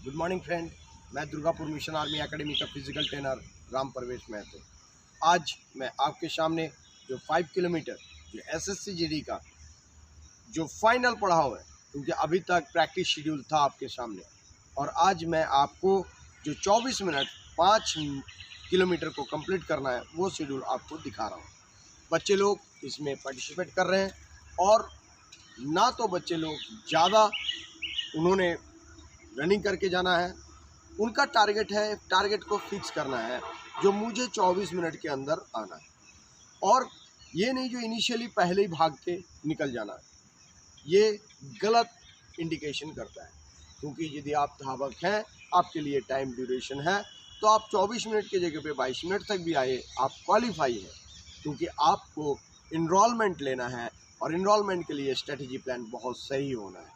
Good morning friend. मैं Durgapur mission army academy का physical trainer Ram प्रवेश महतो। आज मैं आपके सामने जो 5 किलोमीटर जो SSC-GD का जो फाइनल पड़ाव है, क्योंकि अभी तक प्रैक्टिस शेड्यूल था आपके सामने, और आज मैं आपको जो 24 मिनट 5 किलोमीटर को कंप्लीट करना है वो शेड्यूल आपको दिखा रहा हूँ। बच्चे लोग इसमें पार्टिसिपेट कर रहे हैं, और ना तो बच्चे लोग ज़्यादा उन्होंने रनिंग करके जाना है, उनका टारगेट को फिक्स करना है जो मुझे 24 मिनट के अंदर आना है। और ये नहीं जो इनिशियली पहले ही भाग के निकल जाना है, ये गलत इंडिकेशन करता है। क्योंकि यदि आप धावक हैं, आपके लिए टाइम ड्यूरेशन है, तो आप 24 मिनट की जगह पे 22 मिनट तक भी आए, आप क्वालिफाई हैं। क्योंकि आपको इनरोलमेंट लेना है, और इनरोलमेंट के लिए स्ट्रेटजी प्लान बहुत सही होना है।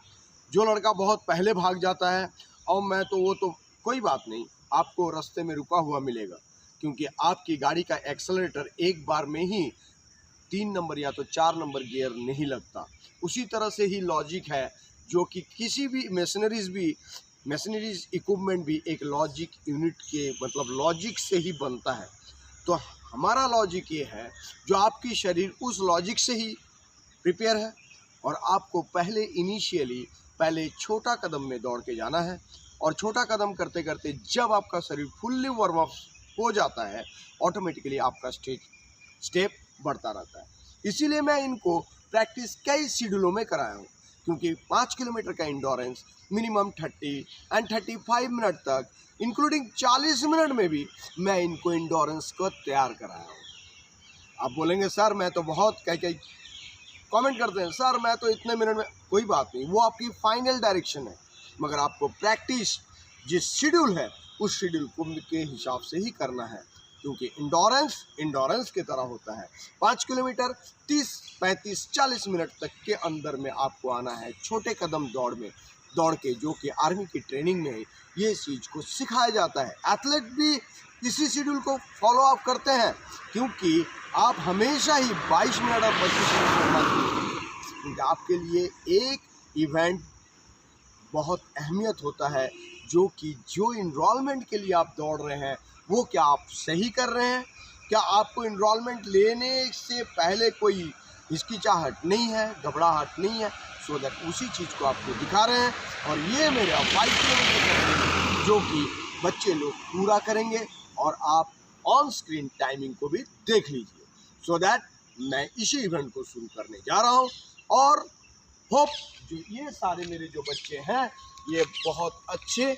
जो लड़का बहुत पहले भाग जाता है और मैं तो वो तो कोई बात नहीं, आपको रास्ते में रुका हुआ मिलेगा, क्योंकि आपकी गाड़ी का एक्सेलरेटर एक बार में ही 3 नंबर या तो 4 नंबर गियर नहीं लगता। उसी तरह से ही लॉजिक है, जो कि किसी भी मशीनरीज इक्विपमेंट भी एक लॉजिक यूनिट के मतलब लॉजिक से ही बनता है। तो हमारा लॉजिक ये है, जो आपकी शरीर उस लॉजिक से ही प्रिपेयर है, और आपको पहले छोटा कदम में दौड़ के जाना है, और छोटा कदम करते करते जब आपका शरीर फुल्ली वार्म अप हो जाता है, ऑटोमेटिकली आपका स्टेप बढ़ता रहता है। इसीलिए मैं इनको प्रैक्टिस कई शेड्यूलों में कराया हूँ, क्योंकि 5 किलोमीटर का इंडोरेंस मिनिमम 30 एंड 35 मिनट तक, इंक्लूडिंग 40 मिनट में भी मैं इनको इंडोरेंस को तैयार कराया हूँ। आप बोलेंगे सर मैं तो बहुत कई कमेंट करते हैं, सर मैं तो इतने मिनट में, कोई बात नहीं, वो आपकी फाइनल डायरेक्शन है, मगर आपको प्रैक्टिस जिस शेड्यूल है उस शेड्यूल को के हिसाब से ही करना है। क्योंकि इंडोरेंस की तरह होता है। 5 किलोमीटर 30, 35, 40 मिनट तक के अंदर में आपको आना है, छोटे कदम दौड़ के, जो कि आर्मी की ट्रेनिंग में ये चीज़ को सिखाया जाता है। एथलीट भी इसी शेड्यूल को फॉलो अप करते हैं, क्योंकि आप हमेशा ही 22 मिनट और 25 मिनट करना चाहिए, क्योंकि आपके लिए एक इवेंट बहुत अहमियत होता है, जो इनरोलमेंट के लिए आप दौड़ रहे हैं, वो क्या आप सही कर रहे हैं, क्या आपको इनरोलमेंट लेने से पहले कोई हिचकिचाहट नहीं है, घबराहट नहीं है, सो दैट उसी चीज़ को आपको दिखा रहे हैं। और ये मेरा 5 किलोमीटर जो कि बच्चे लोग पूरा करेंगे, और आप ऑन स्क्रीन टाइमिंग को भी देख लीजिए, सो दैट मैं इसी इवेंट को शुरू करने जा रहा हूँ। और होप जो ये सारे मेरे जो बच्चे हैं ये बहुत अच्छे,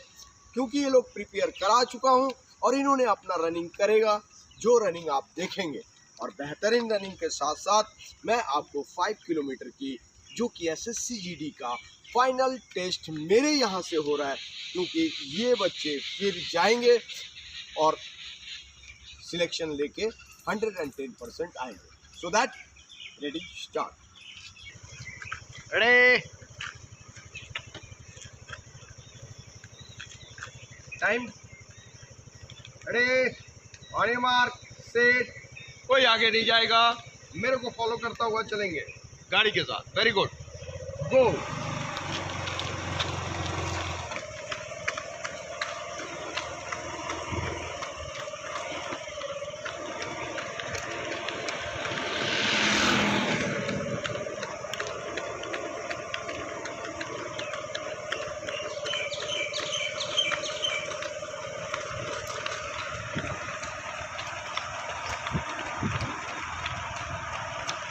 क्योंकि ये लोग प्रिपेयर करा चुका हूँ, और इन्होंने अपना रनिंग करेगा, जो रनिंग आप देखेंगे। और बेहतरीन रनिंग के साथ साथ मैं आपको 5 किलोमीटर की जो कि SSC-GD का फाइनल टेस्ट मेरे यहाँ से हो रहा है, क्योंकि ये बच्चे फिर जाएंगे और सिलेक्शन लेके 110% आएंगे। So that ready start. Ready time, ready on your mark set. कोई आगे नहीं जाएगा, मेरे को फॉलो करता हुआ चलेंगे गाड़ी के साथ। वेरी गुड, गो।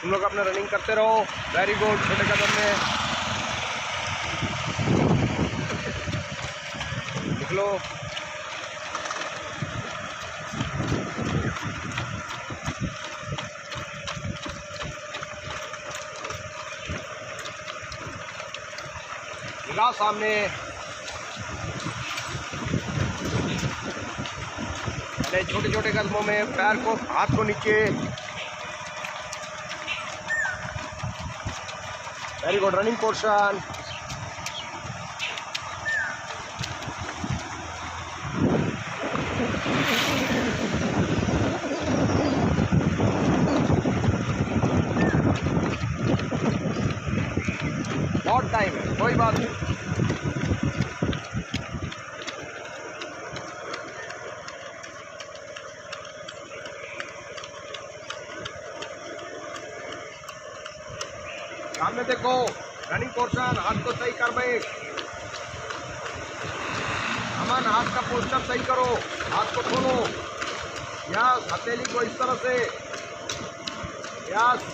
तुम लोग अपना रनिंग करते रहो। वेरी गुड, छोटे कदम में निकलो। निगाह सामने, छोटे छोटे कदमों में पैर को, हाथ को नीचे। Very good, running portion. बहुत टाइम है, कोई बात नहीं। सामने देखो, रनिंग पोर्शन, हाथ को सही कर बैठ। अमन, हाथ का पोस्टर सही करो, हाथ को खोलो। यस, हथेली को इस तरह से। यस,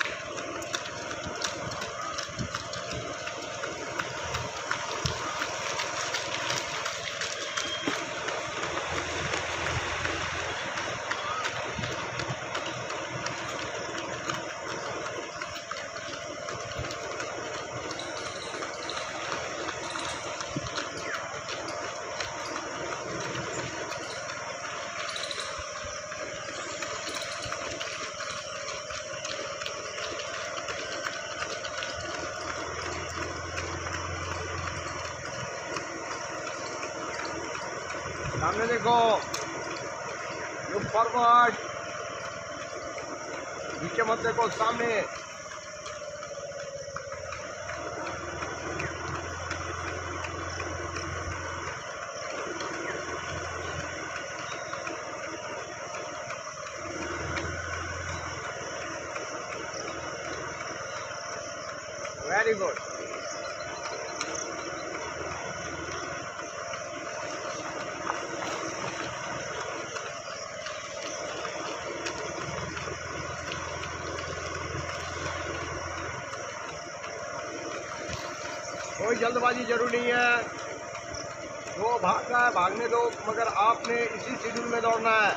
सामने देखो, लुक फॉरवर्ड, नीचे मत देखो, सामने। Very good. कोई जल्दबाजी जरूरी नहीं है, जो भाग रहा है भागने दो, मगर आपने इसी शेड्यूल में दौड़ना है।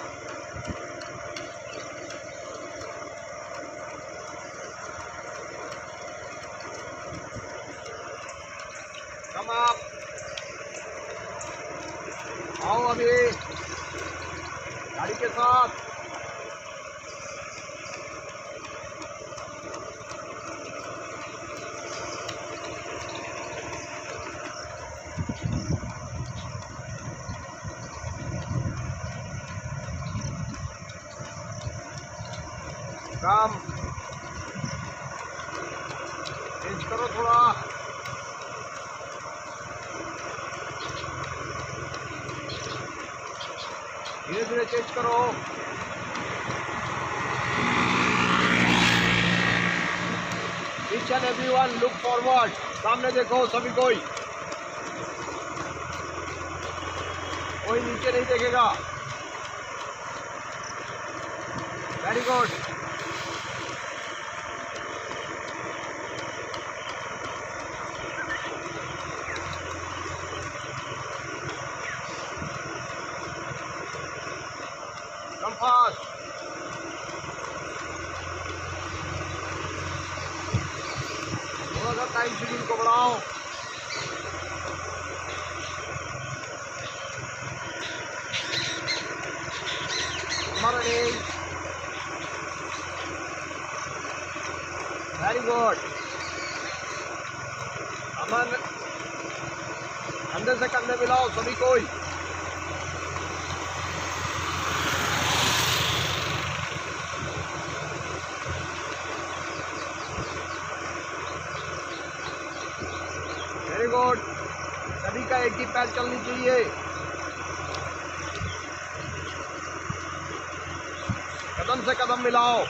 कम आप आओ अभी गाड़ी के साथ। काम चेंज करो थोड़ा। धीरे धीरे चेंज करो। Each and everyone look forward, सामने देखो सभी। कोई नीचे नहीं देखेगा। Very good. Come fast. थोड़ा सा टाइम शेड्यूल को बढ़ाओ। Very good. अमन, कंधे से कंधे मिलाओ सभी कोई। Very good. सभी का एक ही पैर चलनी चाहिए। कदम से कदम मिलाओ।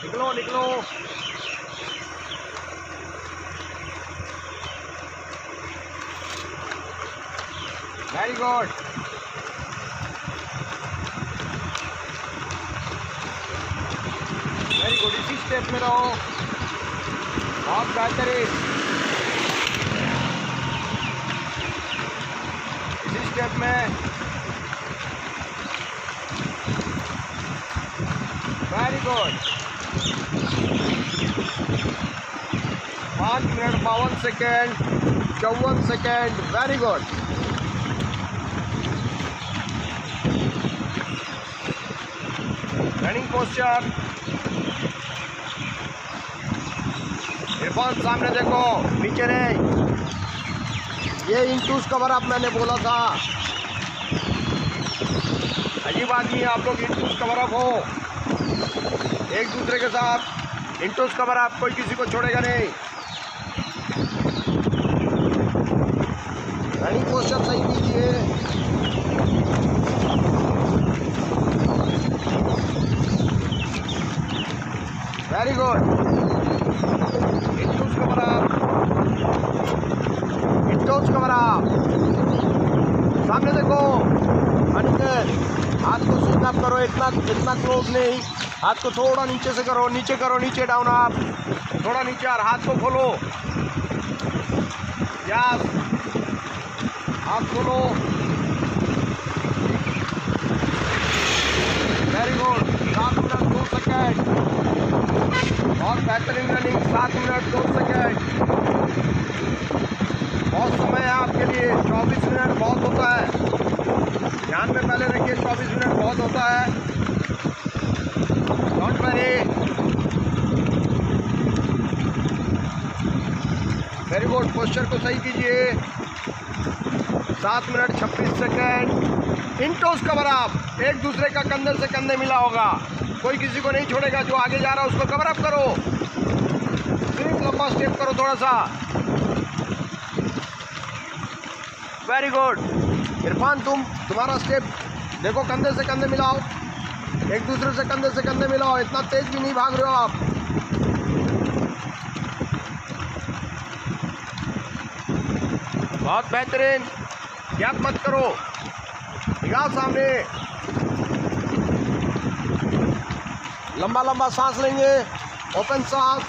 निकलो निकलो। Very good. वेरी गुड, इसी स्टेप में रहो, बहुत बेहतरीन। इसी स्टेप में। Very good. 5 minute 52 second 54 second. Very good. Running posture. Irfan सामने देखो, नीचे नहीं। ये इंटूस कवर अप मैंने बोला था। अजीब आदमी आप लोग, इंटूस कवर अप हो एक दूसरे के साथ। इंटूस कवर अप, कोई किसी को छोड़ेगा नहीं। रनिंग पोस्चर सही कीजिए। Very good. In twos cover up, in twos cover up. सामने देखो अनिकेत, हाथ को स्विंग अप करो, इतना क्लोज नहीं, हाथ को थोड़ा नीचे से करो, नीचे करो, नीचे डाउन अप, थोड़ा नीचे और हाथ को खोलो। यस, हाथ खोलो। Very good. 7 मिनट 2 सेकेंड, बहुत बेहतरीन रनिंग। 7 मिनट 2 सेकेंड, बहुत समय है आपके लिए। 24 मिनट बहुत होता है, ध्यान में पहले रखिए, 24 मिनट बहुत होता है। Don't worry. Very good. Posture को सही कीजिए। 7 मिनट 26 सेकेंड। इंटोस कवर अप, एक दूसरे का कंधे से कंधे मिला होगा, कोई किसी को नहीं छोड़ेगा। जो आगे जा रहा है उसको कवर अप करो, सिर्फ लंबा स्टेप करो थोड़ा सा। Very good. इरफान, तुम्हारा स्टेप देखो, कंधे से कंधे मिलाओ, एक दूसरे से कंधे मिलाओ। इतना तेज भी नहीं भाग रहे हो आप। बहुत बेहतरीन। गैप मत करो, निगाह सामने। लंबा लंबा सांस लेंगे, ओपन सांस।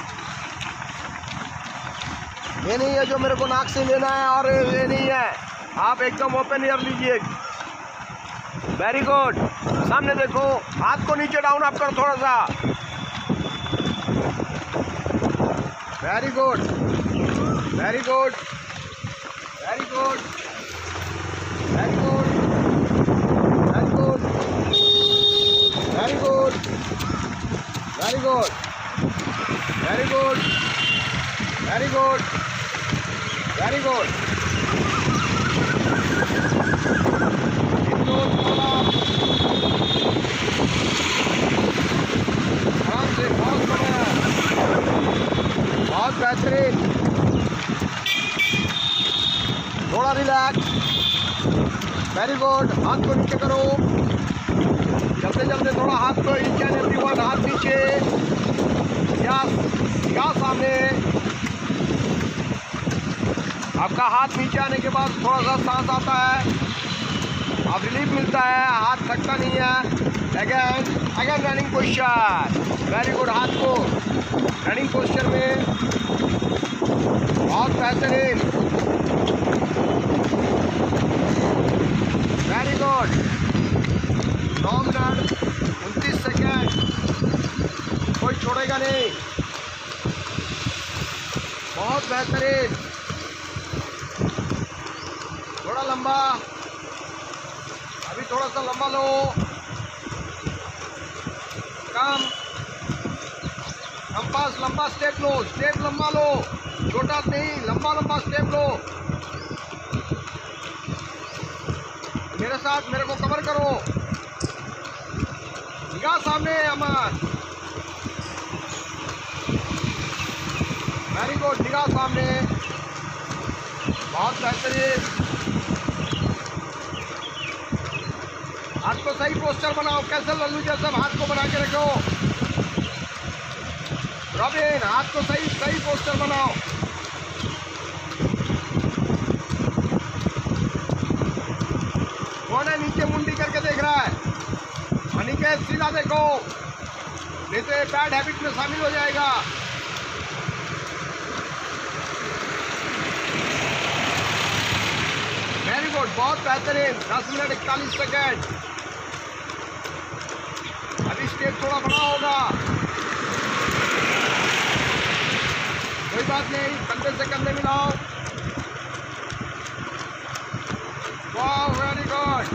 ये नहीं है जो मेरे को नाक से लेना है, और ये नहीं है, आप एकदम ओपन एयर लीजिए। Very good. सामने देखो, हाथ को नीचे डाउन अप करो थोड़ा सा। Very good, very good, very good, very good, very good, very good, very good, very good, very good, very good. आराम से, बहुत बढ़िया, बहुत बेहतरीन। थोड़ा रिलैक्स। Very good. हाथ को नीचे करो, चलते चलते थोड़ा हाथ को नीचे, एवरीवन हाथ नीचे। या सामने। आपका हाथ नीचे आने के बाद थोड़ा सा सांस आता है, अब रिलीफ मिलता है, हाथ थकता नहीं है। Again running posture. Very good. हाथ को रनिंग पोस्चर में, बहुत बेहतरीन। Very good. 9 मिनट 29 सेकेंड, कोई छोड़ेगा नहीं। बहुत बेहतरीन। थोड़ा लंबा, अभी थोड़ा सा लंबा लो, कम पास। लंबा स्टेप लो, स्टेप लंबा लो, छोटा नहीं, लंबा लंबा स्टेप लो। मेरे साथ, मेरे को कवर करो, निगाह सामने। अमन, वेरी गुड। निगाह सामने, बहुत बेहतरीन। हाथ को सही पोस्चर बनाओ, कैसे लल्लू जैसे हाथ को बना के रखो। रॉबिन, हाथ को सही पोस्चर बनाओ। कौन है नीचे मुंडी करके देख रहा है? अनिकेत, सीधा देखो, नहीं तो बैड हैबिट में शामिल हो जाएगा। वेरी गुड, बहुत बेहतरीन। 10 मिनट 41 सेकेंड। अभी स्टेप थोड़ा बड़ा होगा, कोई बात नहीं, कंधे से कंधे मिलाओ। वाह, वेरी गुड।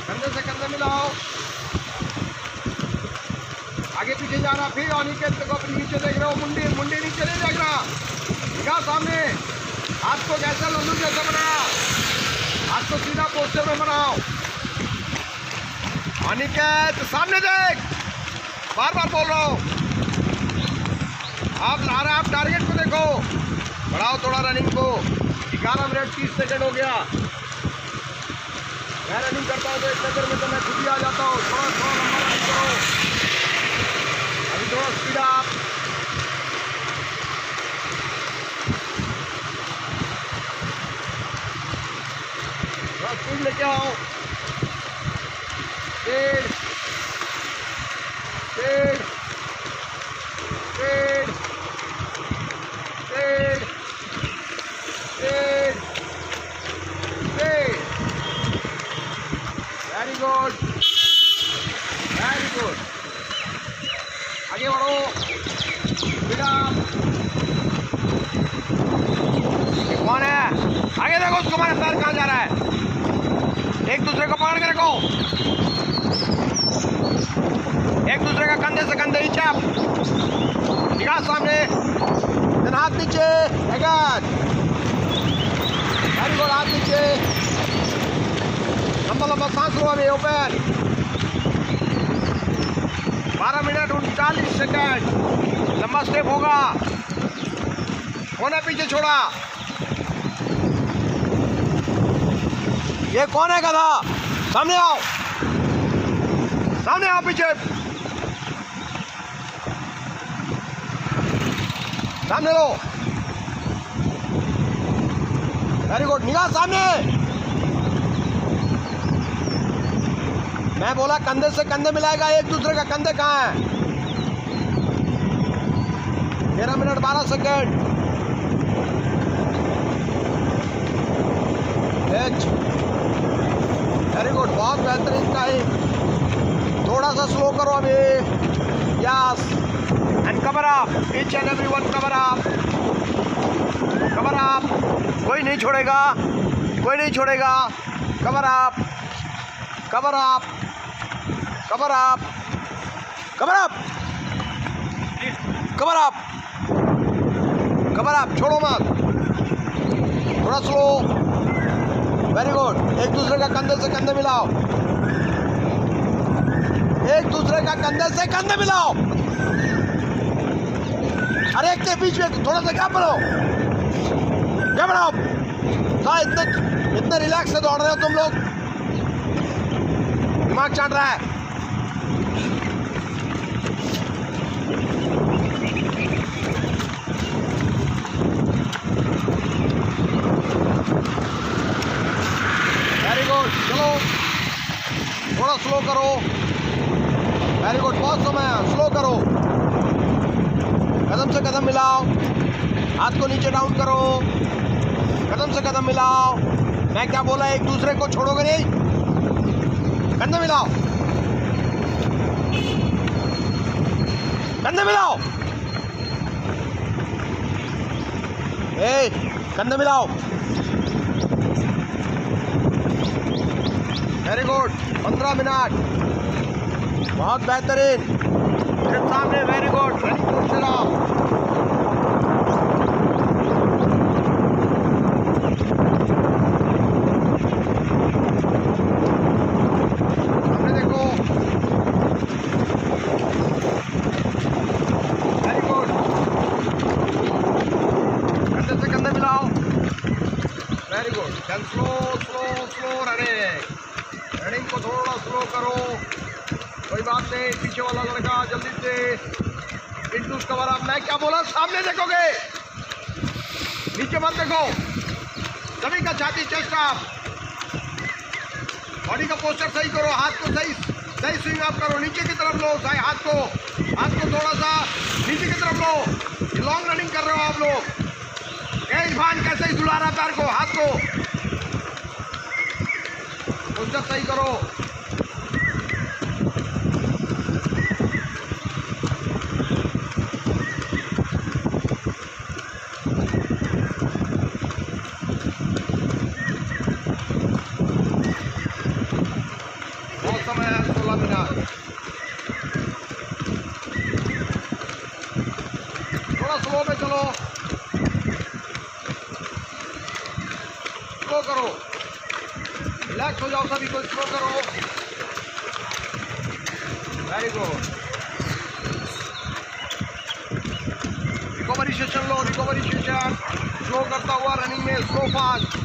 कंधे से कंधे मिलाओ, आगे पीछे जाना। फिर अनिकेत को अपने नीचे देख रहे हो, मुंडी नीचे नहीं देख रहा, निगाह सामने। हाथ को कैसा लल्लू जैसा बनाया, हाथ को सीधा पोस्टर में बनाओ। अनिकेत, सामने देख, बार बार बोल रहा हूँ। आप टारगेट को देखो, बढ़ाओ थोड़ा रनिंग को। 11 मिनट 30 सेकेंड हो गया। मैं रनिंग करता हूँ तो इतने देर में तो मैं खुद ही आ जाता हूँ। थोड़ा थोड़ा लंबा रनिंग करो, अभी थोड़ा स्पीड अप। थोड़ा स्पीड लेके आओ, speed speed speed speed speed speed. Very good very good, आगे बढ़ो, स्पीड अप। कौन है आगे? देखो उसको, हमारा पैर कहाँ जा रहा है। एक दूसरे को पकड़ के रखो, एक दूसरे का कंधे से कंधे नीचे, निगाह सामने, देन हाथ नीचे, वेरी गुड, हाथ नीचे, लंबा लंबा सांस लो। अभी ओपन 12 मिनट 39 सेकंड, लंबा स्टेप होगा। कौन है पीछे छोड़ा? ये कौन है गधा? सामने आओ, सामने आओ, पीछे सामने लो। वेरी गुड, निगाह सामने। मैं बोला कंधे से कंधे मिलाएगा, एक दूसरे का कंधे कहाँ है? 13 मिनट 12 सेकंड। वेरी गुड, बहुत बेहतरीन टाइम। थोड़ा सा स्लो करो अभी, yes, and cover up, each and everyone cover up, cover up, कोई नहीं छोड़ेगा, कोई नहीं छोड़ेगा। Cover up, cover up, cover up, cover up, cover up, cover up, छोड़ो मत, थोड़ा स्लो। वेरी गुड, एक दूसरे का कंधे से कंधे मिलाओ, एक दूसरे का कंधे से कंधे मिलाओ। अरे एक के बीच में थोड़ा सा गैप बनाओ, गैप बनाओ। कहाँ इतने रिलैक्स से दौड़ रहे हो तुम लोग? दिमाग चाट रहा है। वेरी गुड, चलो थोड़ा स्लो करो। वेरी गुड, बहुत समय है, स्लो करो। कदम से कदम मिलाओ, हाथ को नीचे डाउन करो, कदम से कदम मिलाओ। मैं क्या बोला, एक दूसरे को छोड़ोगे नहीं, कंधे मिलाओ, कंधे मिलाओ, कंधे मिलाओ। वेरी गुड, 15 मिनट, बहुत बेहतरीन। फिर सामने, वेरी गुड, रनिंग जोर से लाओ। सामने देखो, वेरी गुड, कंधे से कंधे मिलाओ। Very good, then slow slow slow running, running को थोड़ा स्लो करो, कोई बात नहीं। पीछे वाला लड़का जल्दी से इंटू कवर अप। मैं क्या बोला, सामने देखोगे, नीचे मत देखो। सभी का छाती, चेस्ट अप, बॉडी का पोस्चर सही करो, हाथ को सही सही स्विंग अप करो, नीचे की तरफ लो, सही हाथ को थोड़ा सा नीचे की तरफ लो। लॉन्ग रनिंग कर रहे हो आप लोग। भान कैसे ही झुला रहा पैर को, हाथ को पोस्चर सही करो। समय है 16 मिनट, थोड़ा स्लो में चलो, स्लो करो, रिलैक्स हो जाओ सभी को, स्लो करो। वेरी गुड, रिकवरी सेशन लो, रिकवरी सेशन, स्लो करता हुआ रनिंग में, स्लो फास्ट।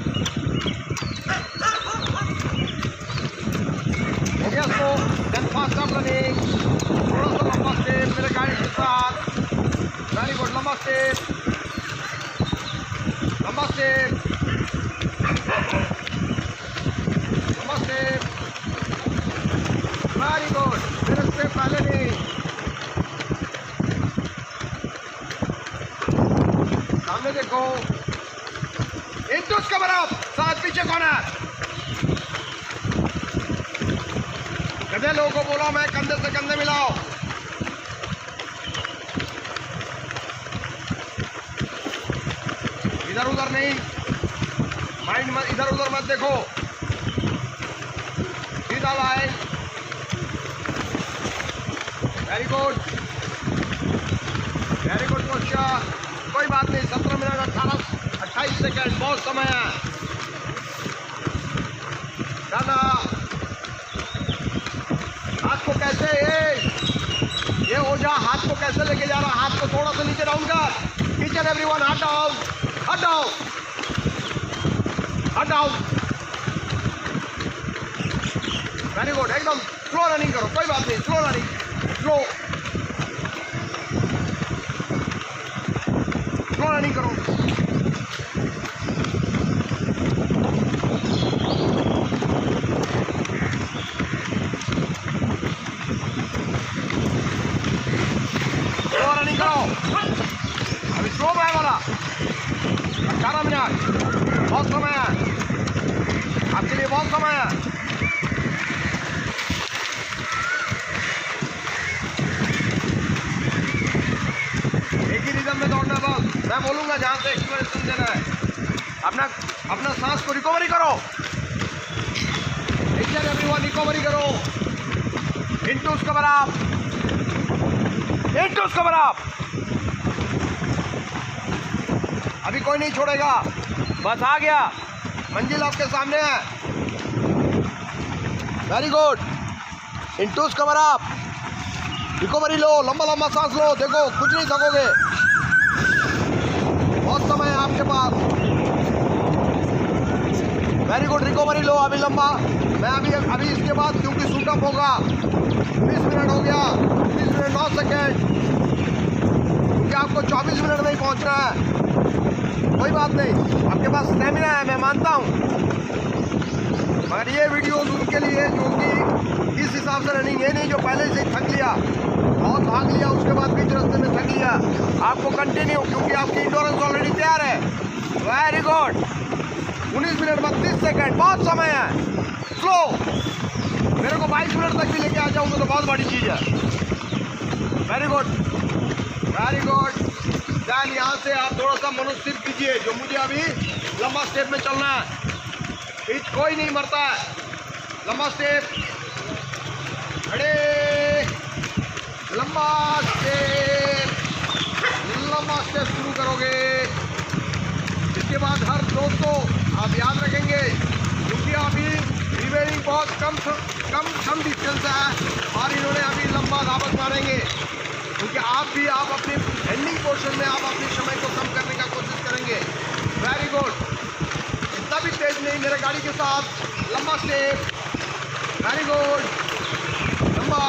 पहले नहीं। सामने देखो, इनटू उसका बराबर, साथ पीछे कॉर्नर। गधे लोगों को बोला मैं कंधे से कंधे मिलाओ। इधर उधर नहीं, माइंड मत इधर उधर मत देखो, सीधा लाइन। Very good question. कोई बात नहीं, 17 मिनट 28 सेकेंड, बहुत समय है। दादा हाथ को कैसे, ये ओझा हाथ को कैसे लेके जा रहा, हाथ को थोड़ा सा नीचे डाउन कर। ईच एंड एवरीवन हाथ डाउन, हाथ डाउन, हाथ डाउन। वेरी गुड, एकदम स्लो रनिंग करो, कोई बात नहीं, स्लो रनिंग, स्लो रनिंग करो। स्लो रनिंग करो, अभी स्लो है वाला। 18 मिनट, बहुत समय है आपके लिए, बहुत समय है। एक ही रिदम में दौड़ना बस, मैं बोलूंगा जहां से एक्सप्रेशन देना है। अपना सांस को रिकवरी करो, एवरीवन रिकवरी करो। इनटू उसका बराबर, इनटू उसका बराबर। अभी कोई नहीं छोड़ेगा, बस आ गया, मंजिल आपके सामने है। वेरी गुड, इनटू उसका बराबर, रिकवरी लो, लंबा लंबा सांस लो, देखो कुछ नहीं थकोगे, बहुत समय है आपके पास। वेरी गुड, रिकवरी लो, अभी लंबा। मैं अभी इसके बाद क्योंकि शूटअप होगा, 20 मिनट हो गया, 20 मिनट 9 सेकेंड, क्योंकि आपको 24 मिनट में ही पहुंचना है। कोई बात नहीं, आपके पास स्टेमिना है, मैं मानता हूँ, मगर ये वीडियो उनके लिए जो कि इस हिसाब से रनिंग, ये नहीं जो पहले से थक लिया, बहुत भाग लिया, उसके बाद बीच रास्ते में थक लिया। आपको कंटिन्यू, क्योंकि आपकी इंडोरेंस ऑलरेडी तैयार है। वेरी गुड, 19 मिनट 32 सेकेंड, बहुत समय है। स्लो, मेरे को 22 मिनट तक भी लेके आ जाऊंगा तो बहुत बड़ी चीज़ है। Very good, very good. ध्यान, यहाँ से आप थोड़ा सा मनोस्थिर कीजिए, जो मुझे अभी लंबा स्टेप में चलना है। कोई नहीं मरता है, लंबा स्टेप, खड़े, लंबा स्टेप शुरू करोगे। इसके बाद हर दोस्तों आप याद रखेंगे, क्योंकि अभी रिमेनिंग बहुत कम डिस्टेंस है और इन्होंने अभी लंबा दावत मारेंगे, क्योंकि आप अपने एंडिंग पोर्शन में आप अपने समय को कम करने का कोशिश करेंगे। वेरी गुड, इतना भी तेज नहीं, मेरे गाड़ी के साथ लंबा स्टेप। वेरी गुड, लंबा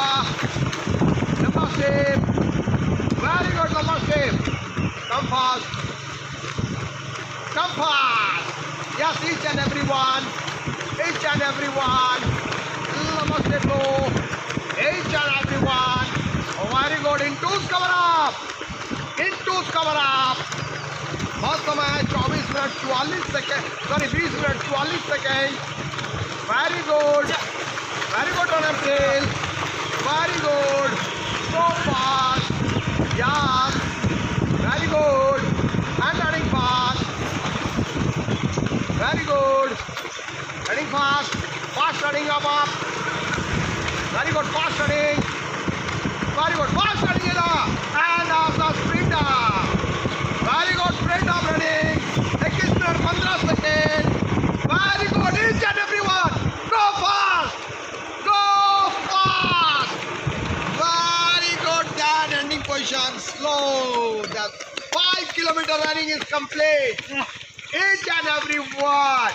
स्टेप, वेरी गुड, लंबा step. Come fast, yes, each and everyone, लंबा स्टेप लो, each and everyone. Very good, into cover up, बहुत समय है, 24 minute 44 second, sorry 20 minute 44 second. Very good runner tail, very good, so fast, yes, very good, and running fast, very good, running fast running up, very good, fast running, very good, fast running है ना, and after sprinter, very good, sprint up running, 21 minute 15 second, very good, each and everyone, go fast, very good, that ending position, slow, that 5 kilometer running is complete, each and everyone,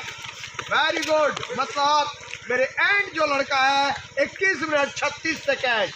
very good, मतलब मेरे and जो लड़का है 21 minute 36 second.